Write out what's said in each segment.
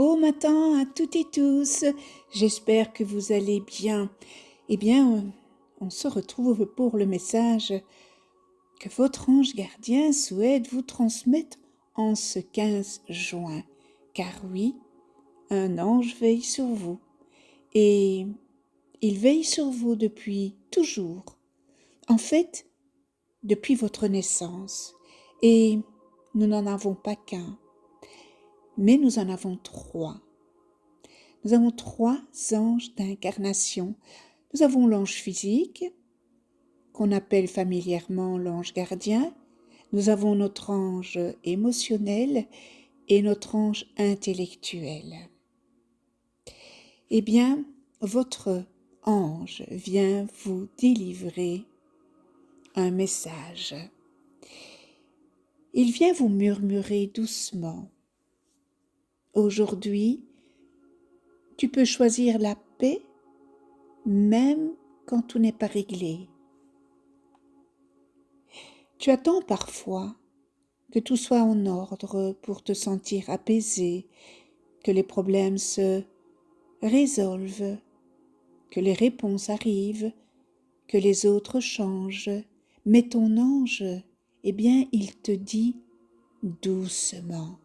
Beau matin à toutes et tous, j'espère que vous allez bien. Eh bien, on se retrouve pour le message que votre ange gardien souhaite vous transmettre en ce 15 juin. Car oui, un ange veille sur vous et il veille sur vous depuis toujours. En fait, depuis votre naissance. Et nous n'en avons pas qu'un, mais nous en avons trois. Nous avons trois anges d'incarnation. Nous avons l'ange physique, qu'on appelle familièrement l'ange gardien. Nous avons notre ange émotionnel et notre ange intellectuel. Eh bien, votre ange vient vous délivrer un message. Il vient vous murmurer doucement. Aujourd'hui, tu peux choisir la paix même quand tout n'est pas réglé. Tu attends parfois que tout soit en ordre pour te sentir apaisé, que les problèmes se résolvent, que les réponses arrivent, que les autres changent. Mais ton ange, eh bien, il te dit doucement.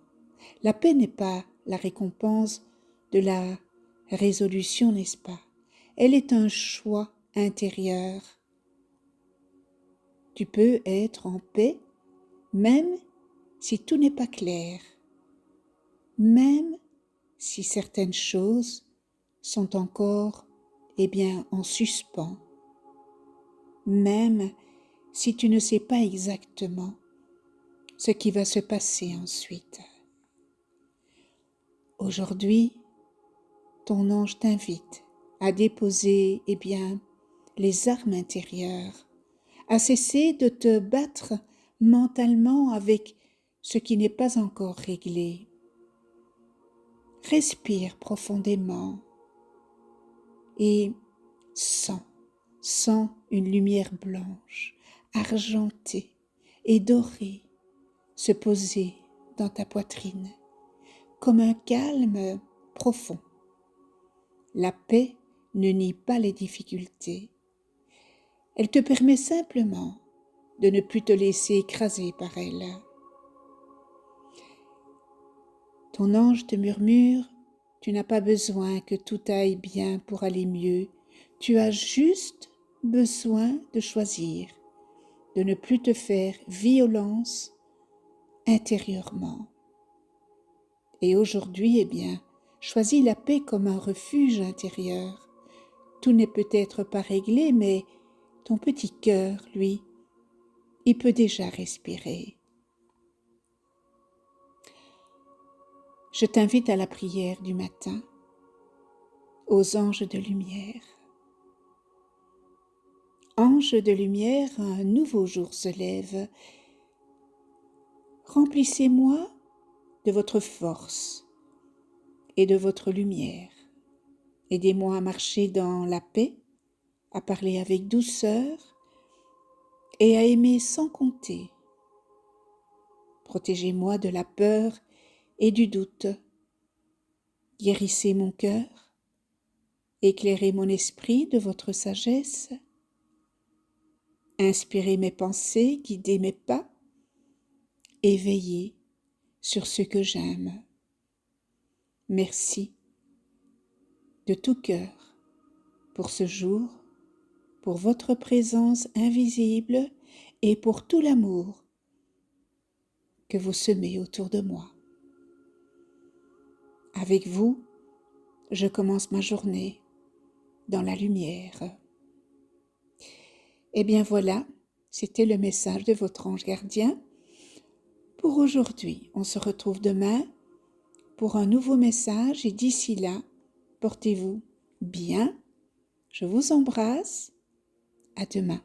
La paix n'est pas la récompense de la résolution, n'est-ce pas? Elle est un choix intérieur. Tu peux être en paix même si tout n'est pas clair, même si certaines choses sont encore, eh bien, en suspens, même si tu ne sais pas exactement ce qui va se passer ensuite. Aujourd'hui, ton ange t'invite à déposer, eh bien, les armes intérieures, à cesser de te battre mentalement avec ce qui n'est pas encore réglé. Respire profondément et sens une lumière blanche, argentée et dorée se poser dans ta poitrine, comme un calme profond. La paix ne nie pas les difficultés. Elle te permet simplement de ne plus te laisser écraser par elle. Ton ange te murmure, tu n'as pas besoin que tout aille bien pour aller mieux. Tu as juste besoin de choisir, de ne plus te faire violence intérieurement. Et aujourd'hui, eh bien, choisis la paix comme un refuge intérieur. Tout n'est peut-être pas réglé, mais ton petit cœur, lui, il peut déjà respirer. Je t'invite à la prière du matin, aux anges de lumière. Anges de lumière, un nouveau jour se lève. Remplissez-moi de votre force et de votre lumière. Aidez-moi à marcher dans la paix, à parler avec douceur et à aimer sans compter. Protégez-moi de la peur et du doute. Guérissez mon cœur, éclairez mon esprit de votre sagesse. Inspirez mes pensées, guidez mes pas et veillez sur ce que j'aime. Merci de tout cœur pour ce jour, pour votre présence invisible et pour tout l'amour que vous semez autour de moi. Avec vous, je commence ma journée dans la lumière. Eh bien voilà, c'était le message de votre ange gardien. Pour aujourd'hui, on se retrouve demain pour un nouveau message et d'ici là, portez-vous bien. Je vous embrasse. À demain.